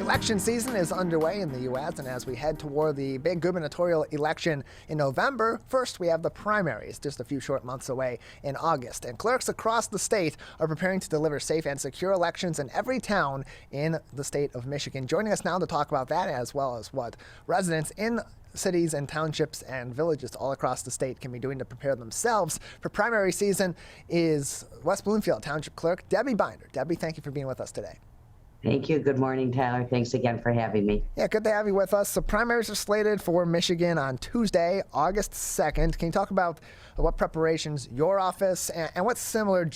Election season is underway in the U.S., and as we head toward the big gubernatorial election in November, first we have the primaries, just a few short months away in August. And clerks across the state are preparing to deliver safe and secure elections in every town in the state of Michigan. Joining us now to talk about that, as well as what residents in cities and townships and villages all across the state can be doing to prepare themselves for primary season, is West Bloomfield Township Clerk Debbie Binder. Debbie, thank you for being with us today. Thank you. Good morning, Tyler. Thanks again for having me. Yeah, good to have you with us. So primaries are slated for Michigan on Tuesday, August 2nd. Can you talk about what preparations your office and what similar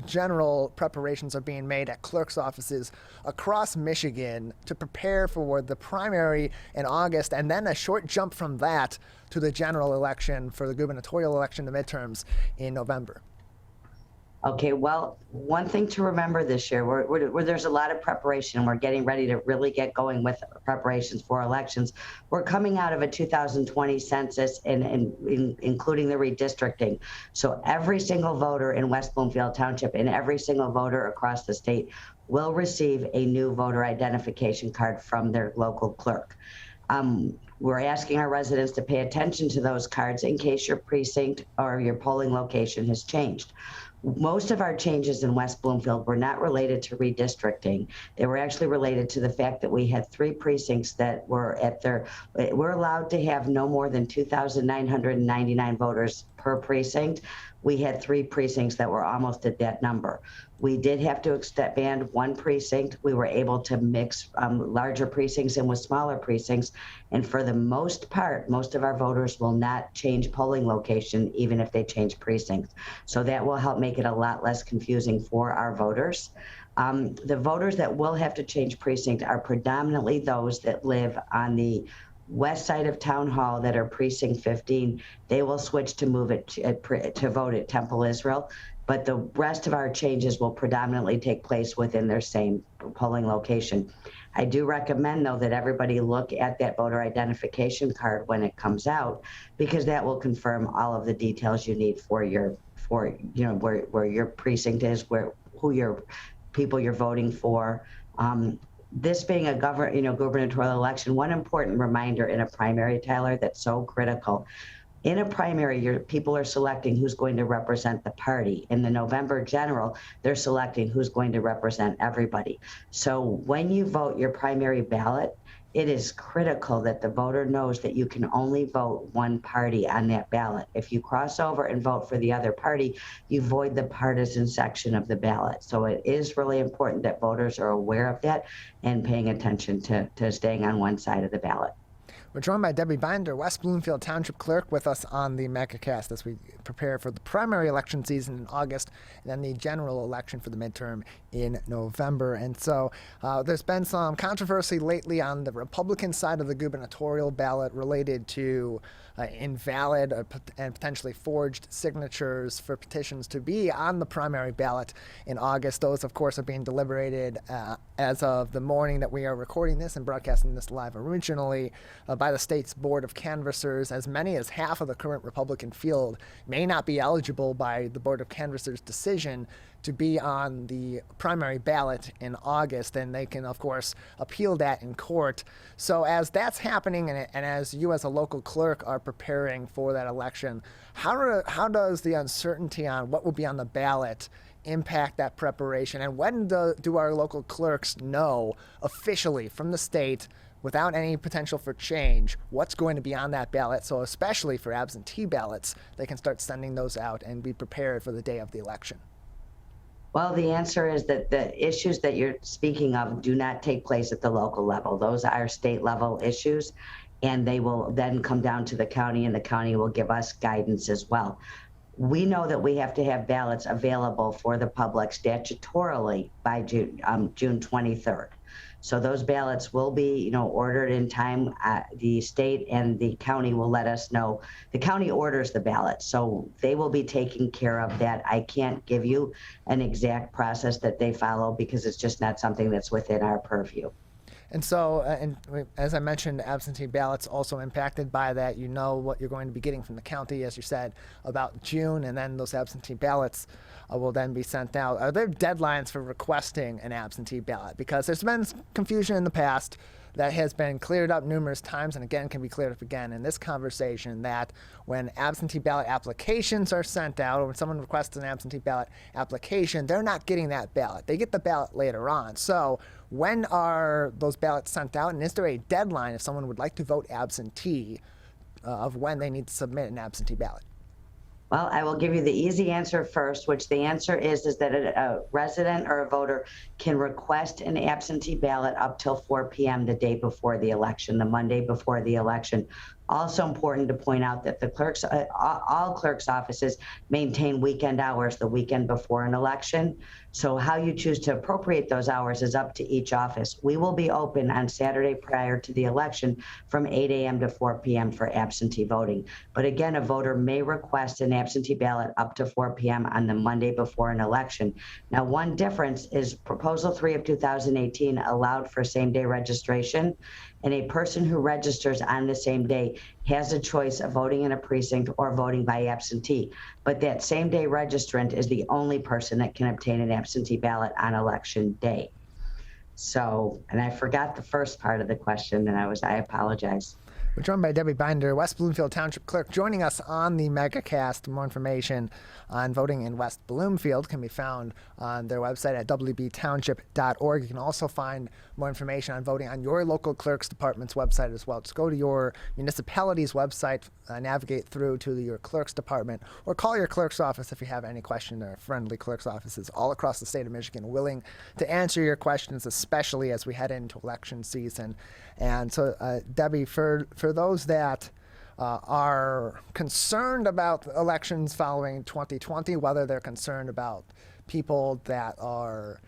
general preparations are being made at clerks' offices across Michigan to prepare for the primary in August, and then a short jump from that to the general election for the gubernatorial election, the midterms in November? Okay, well, one thing to remember this year, where there's a lot of preparation, we're getting ready to really get going with preparations for elections. We're coming out of a 2020 census and including the redistricting. So every single voter in West Bloomfield Township and every single voter across the state will receive a new voter identification card from their local clerk. We're asking our residents to pay attention to those cards in case your precinct or your polling location has changed. Most of our changes in West Bloomfield were not related to redistricting. They were actually related to the fact that we had 3 precincts that were we're allowed to have no more than 2,999 voters per precinct. We had 3 precincts that were almost at that number. We did have to expand 1 precinct. We were able to mix larger precincts in with smaller precincts. And for the most part, most of our voters will not change polling location, even if they change precincts. So that will help make it a lot less confusing for our voters. The voters that will have to change precinct are predominantly those that live on the west side of Town Hall that are precinct 15. They will switch to to vote at Temple Israel, but the rest of our changes will predominantly take place within their same polling location. I do recommend, though, that everybody look at that voter identification card when it comes out, because that will confirm all of the details you need for where your precinct is, who your people you're voting for. This being a gubernatorial election, one important reminder in a primary, Tyler, that's so critical. In a primary, your people are selecting who's going to represent the party. In the November general, they're selecting who's going to represent everybody. So when you vote your primary ballot, it is critical that the voter knows that you can only vote one party on that ballot. If you cross over and vote for the other party, you void the partisan section of the ballot. So it is really important that voters are aware of that and paying attention to staying on one side of the ballot. We're joined by Debbie Binder, West Bloomfield Township Clerk, with us on the Megacast as we prepare for the primary election season in August and then the general election for the midterm in November. And so there's been some controversy lately on the Republican side of the gubernatorial ballot related to invalid and potentially forged signatures for petitions to be on the primary ballot in August. Those, of course, are being deliberated as of the morning that we are recording this and broadcasting this live originally by the state's Board of Canvassers. As many as half of the current Republican field may not be eligible by the Board of Canvassers' decision to be on the primary ballot in August, and they can, of course, appeal that in court. So as that's happening, and as you as a local clerk are preparing for that election, how does the uncertainty on what will be on the ballot impact that preparation? And when do our local clerks know officially from the state, without any potential for change, what's going to be on that ballot? So especially for absentee ballots, they can start sending those out and be prepared for the day of the election. Well, the answer is that the issues that you're speaking of do not take place at the local level. Those are state level issues, and they will then come down to the county, and the county will give us guidance as well. We know that we have to have ballots available for the public statutorily by June 23rd. So those ballots will be, ordered in time. The state and the county will let us know. The county orders the ballot, so they will be taking care of that. I can't give you an exact process that they follow because it's just not something that's within our purview. And so, as I mentioned, absentee ballots also impacted by that. You know what you're going to be getting from the county, as you said, about June, and then those absentee ballots will then be sent out. Are there deadlines for requesting an absentee ballot? Because there's been confusion in the past that has been cleared up numerous times and again can be cleared up again in this conversation, that when absentee ballot applications are sent out, or when someone requests an absentee ballot application, they're not getting that ballot. They get the ballot later on. So when are those ballots sent out, and is there a deadline if someone would like to vote absentee of when they need to submit an absentee ballot? Well, I will give you the easy answer first, which the answer is that a resident or a voter can request an absentee ballot up till 4 p.m. the day before the election, the Monday before the election. Also important to point out that the clerks, all clerks' offices maintain weekend hours the weekend before an election. So how you choose to appropriate those hours is up to each office. We will be open on Saturday prior to the election from 8 a.m. to 4 p.m. for absentee voting. But again, a voter may request an absentee ballot up to 4 p.m. on the Monday before an election. Now, one difference is Proposal 3 of 2018 allowed for same-day registration, and a person who registers on the same day has a choice of voting in a precinct or voting by absentee. But that same-day registrant is the only person that can obtain an absentee ballot on election day. So, and I forgot the first part of the question, and I apologize. We're joined by Debbie Binder, West Bloomfield Township Clerk, joining us on the Megacast. More information on voting in West Bloomfield can be found on their website at wbtownship.org. You can also find more information on voting on your local clerk's department's website as well. Just go to your municipality's website, navigate through to your clerk's department, or call your clerk's office if you have any question. There are friendly clerk's offices all across the state of Michigan willing to answer your questions, especially as we head into election season. And so, Debbie, for those that are concerned about elections following 2020, whether they're concerned about people that are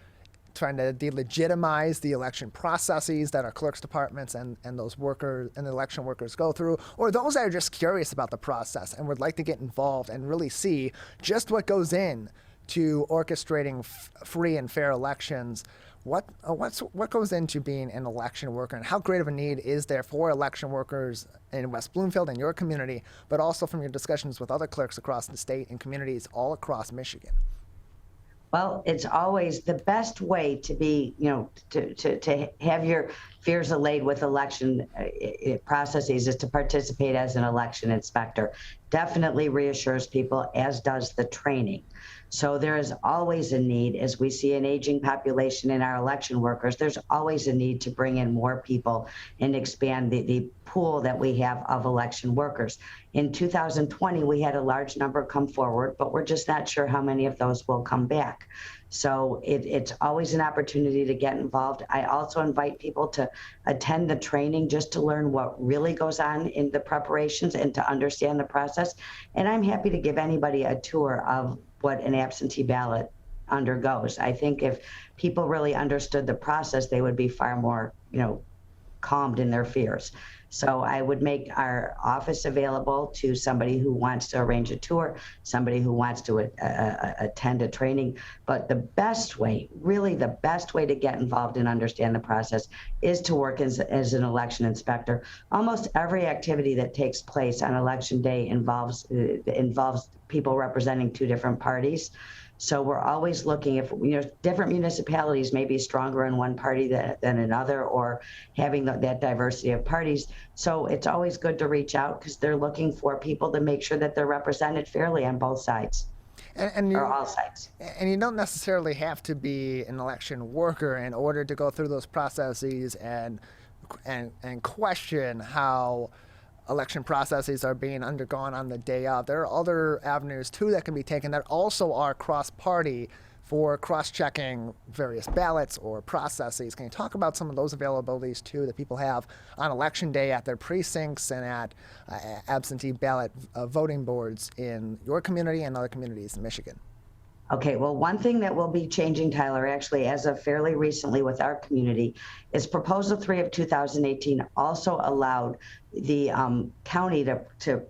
trying to delegitimize the election processes that our clerk's departments and those workers and the election workers go through, or those that are just curious about the process and would like to get involved and really see just what goes in to orchestrating free and fair elections. What goes into being an election worker, and how great of a need is there for election workers in West Bloomfield and your community, but also from your discussions with other clerks across the state and communities all across Michigan? Well, it's always the best way to be, to have your fears allayed with election processes is to participate as an election inspector. Definitely reassures people, as does the training. So there is always a need, as we see an aging population in our election workers, there's always a need to bring in more people and expand the pool that we have of election workers. In 2020, we had a large number come forward, but we're just not sure how many of those will come back. So it's always an opportunity to get involved. I also invite people to attend the training just to learn what really goes on in the preparations and to understand the process. And I'm happy to give anybody a tour of what an absentee ballot undergoes. I think if people really understood the process, they would be far more, calmed in their fears. So I would make our office available to somebody who wants to arrange a tour, somebody who wants to attend a training. But the best way, really the best way to get involved and understand the process is to work as an election inspector. Almost every activity that takes place on election day involves people representing two different parties. So we're always looking if, different municipalities may be stronger in one party than another, or having that diversity of parties. So it's always good to reach out because they're looking for people to make sure that they're represented fairly on both sides. Or all sides. And you don't necessarily have to be an election worker in order to go through those processes and question how election processes are being undergone on the day of. There are other avenues too that can be taken that also are cross-party for cross-checking various ballots or processes. Can you talk about some of those availabilities too that people have on election day at their precincts and at absentee ballot voting boards in your community and other communities in Michigan? Okay, well, one thing that will be changing, Tyler, actually, as of fairly recently with our community, is Proposal 3 of 2018 also allowed the county to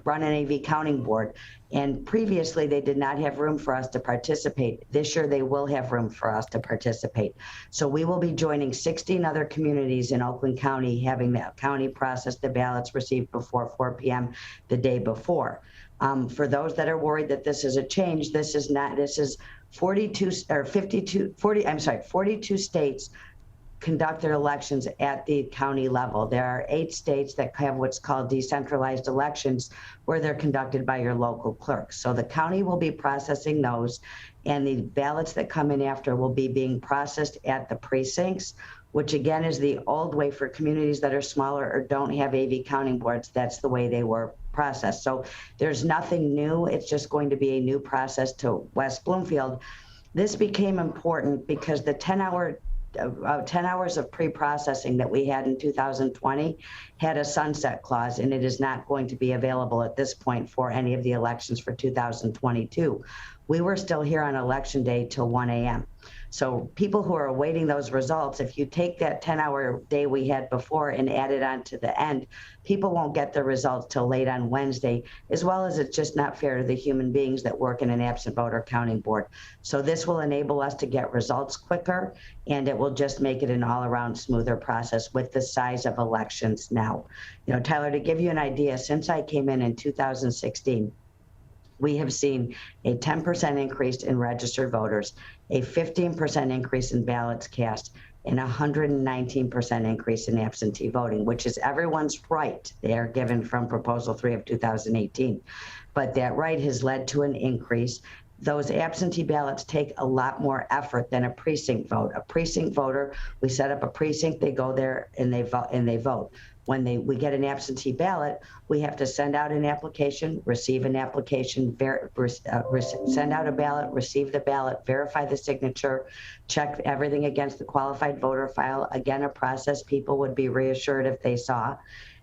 run an AV counting board. And previously, they did not have room for us to participate. This year, they will have room for us to participate. So we will be joining 16 other communities in Oakland County, having the county process the ballots received before 4 p.m. the day before. For those that are worried that this is a change, this is not. This is 42 states conduct their elections at the county level. There are 8 states that have what's called decentralized elections, where they're conducted by your local clerk. So the county will be processing those, and the ballots that come in after will be being processed at the precincts, which again is the old way for communities that are smaller or don't have AV counting boards. That's the way they were processed. So there's nothing new. It's just going to be a new process to West Bloomfield. This became important because the 10 hours of pre-processing that we had in 2020 had a sunset clause, and it is not going to be available at this point for any of the elections for 2022. We were still here on election day till 1 a.m. So people who are awaiting those results, if you take that 10-hour day we had before and add it on to the end, people won't get the results till late on Wednesday, as well as it's just not fair to the human beings that work in an absent voter counting board. So this will enable us to get results quicker, and it will just make it an all-around smoother process with the size of elections now. You know, Tyler, to give you an idea, since I came in 2016, we have seen a 10% increase in registered voters, a 15% increase in ballots cast, and a 119% increase in absentee voting, which is everyone's right. They are given from Proposal 3 of 2018. But that right has led to an increase. Those absentee ballots take a lot more effort than a precinct vote. A precinct voter, we set up a precinct, they go there and they vote. When we get an absentee ballot, we have to send out an application, receive an application, send out a ballot, receive the ballot, verify the signature, check everything against the qualified voter file. Again, a process people would be reassured if they saw.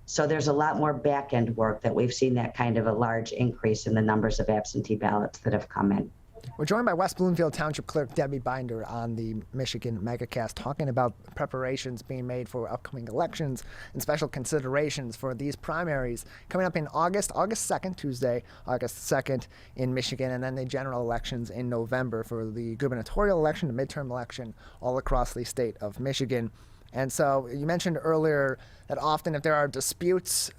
So there's a lot more back-end work that we've seen that kind of a large increase in the numbers of absentee ballots that have come in. We're joined by West Bloomfield Township Clerk Debbie Binder on the Michigan Megacast, talking about preparations being made for upcoming elections and special considerations for these primaries coming up in August 2nd, Tuesday, August 2nd in Michigan, and then the general elections in November for the gubernatorial election, the midterm election, all across the state of Michigan. And so you mentioned earlier that often if there are disputes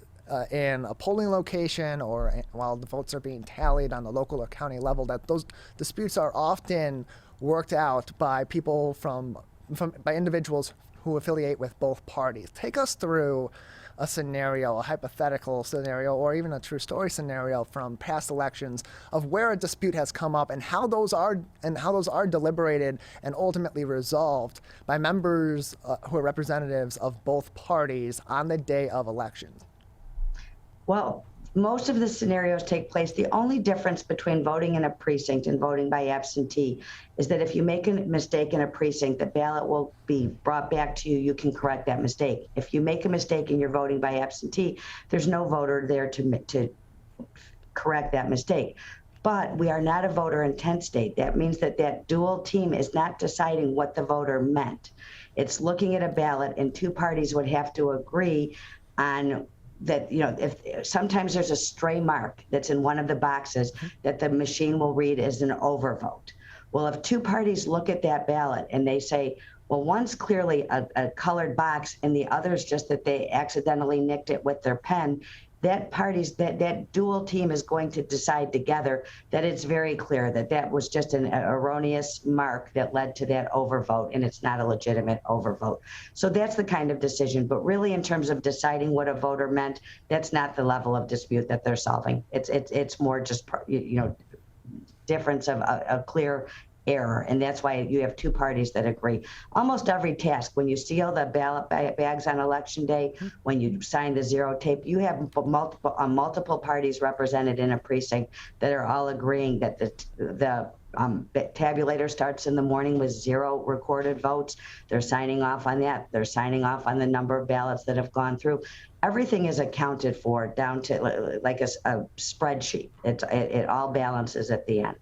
in a polling location or while the votes are being tallied on the local or county level, that those disputes are often worked out by people by individuals who affiliate with both parties. Take us through a scenario, a hypothetical scenario, or even a true story scenario from past elections of where a dispute has come up and how those are deliberated and ultimately resolved by members who are representatives of both parties on the day of elections. Well, most of the scenarios take place. The only difference between voting in a precinct and voting by absentee is that if you make a mistake in a precinct, the ballot will be brought back to you. You can correct that mistake. If you make a mistake and you're voting by absentee, there's no voter there to correct that mistake. But we are not a voter intent state. That means that dual team is not deciding what the voter meant. It's looking at a ballot, and 2 parties would have to agree on that. You know, if sometimes there's a stray mark that's in one of the boxes that the machine will read as an overvote. Well, if 2 parties look at that ballot and they say, well, one's clearly a colored box and the other's just that they accidentally nicked it with their pen, that dual team is going to decide together that it's very clear that was just an erroneous mark that led to that overvote, and it's not a legitimate overvote. So that's the kind of decision. But really, in terms of deciding what a voter meant, that's not the level of dispute that they're solving. It's more just difference of a clear error, and that's why you have 2 parties that agree. Almost every task, when you seal the ballot bags on election day, when you sign the zero tape, you have multiple parties represented in a precinct that are all agreeing that the tabulator starts in the morning with 0 recorded votes. They're signing off on that. They're signing off on the number of ballots that have gone through. Everything is accounted for down to like a spreadsheet. It all balances at the end.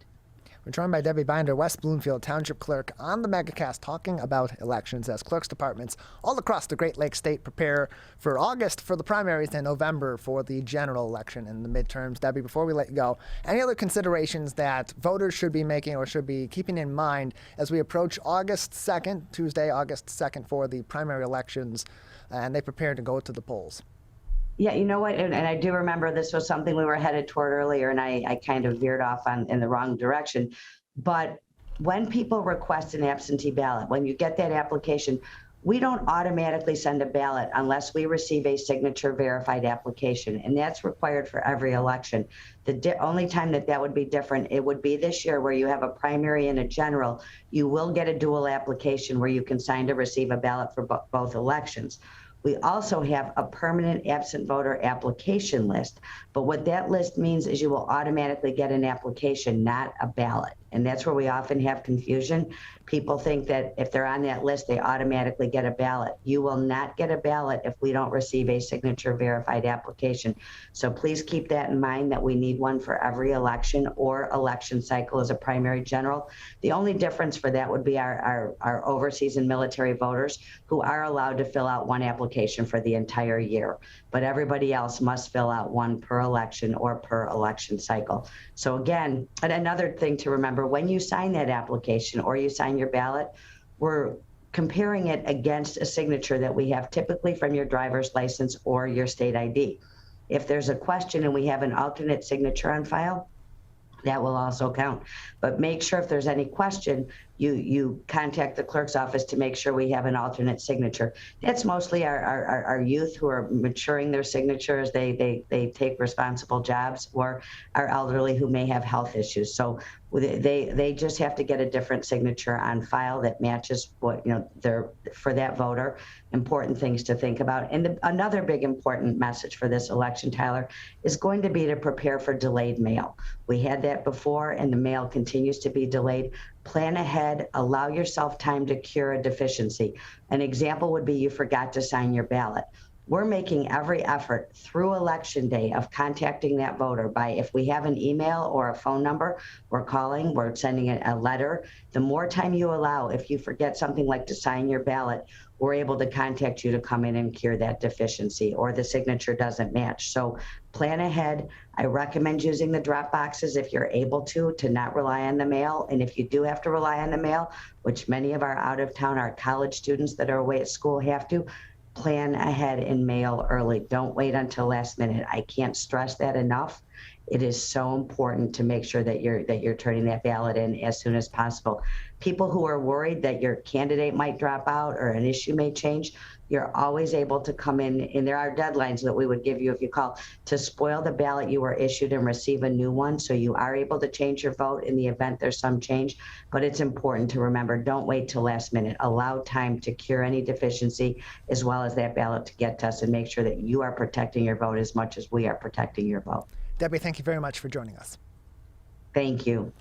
We're joined by Debbie Binder, West Bloomfield Township Clerk, on the Megacast, talking about elections as clerks' departments all across the Great Lakes State prepare for August for the primaries and November for the general election and the midterms. Debbie, before we let you go, any other considerations that voters should be making or should be keeping in mind as we approach August 2nd, Tuesday, August 2nd, for the primary elections, and they prepare to go to the polls? Yeah, you know what, and I do remember this was something we were headed toward earlier, and I kind of veered off in the wrong direction. But when people request an absentee ballot, when you get that application, we don't automatically send a ballot unless we receive a signature verified application, and that's required for every election. The only time that would be different, it would be this year where you have a primary and a general. You will get a dual application where you can sign to receive a ballot for both elections. We also have a permanent absent voter application list, but what that list means is you will automatically get an application, not a ballot. And that's where we often have confusion. People think that if they're on that list, they automatically get a ballot. You will not get a ballot if we don't receive a signature verified application. So please keep that in mind, that we need one for every election or election cycle as a primary general. The only difference for that would be our overseas and military voters, who are allowed to fill out one application for the entire year. But everybody else must fill out one per election or per election cycle. So again, and another thing to remember, when you sign that application or you sign your ballot, we're comparing it against a signature that we have typically from your driver's license or your state ID. If there's a question and we have an alternate signature on file, that will also count. But make sure if there's any question, you contact the clerk's office to make sure we have an alternate signature. That's mostly our youth who are maturing their signatures. They take responsible jobs, or our elderly who may have health issues. So they just have to get a different signature on file that matches what, they're for that voter. Important things to think about. And another big important message for this election, Tyler, is going to be to prepare for delayed mail. We had that before, and the mail continues to be delayed. Plan ahead, allow yourself time to cure a deficiency. An example would be you forgot to sign your ballot. We're making every effort through election day of contacting that voter by, if we have an email or a phone number, we're calling, we're sending a letter. The more time you allow, if you forget something like to sign your ballot, we're able to contact you to come in and cure that deficiency, or the signature doesn't match. So plan ahead. I recommend using the drop boxes if you're able to not rely on the mail. And if you do have to rely on the mail, which many of our our college students that are away at school have to, plan ahead and mail early. Don't wait until last minute. I can't stress that enough. It is so important to make sure that you're turning that ballot in as soon as possible. People who are worried that your candidate might drop out or an issue may change, you're always able to come in, and there are deadlines that we would give you if you call, to spoil the ballot you were issued and receive a new one, so you are able to change your vote in the event there's some change. But it's important to remember, don't wait till last minute. Allow time to cure any deficiency, as well as that ballot to get to us, and make sure that you are protecting your vote as much as we are protecting your vote. Debbie, thank you very much for joining us. Thank you.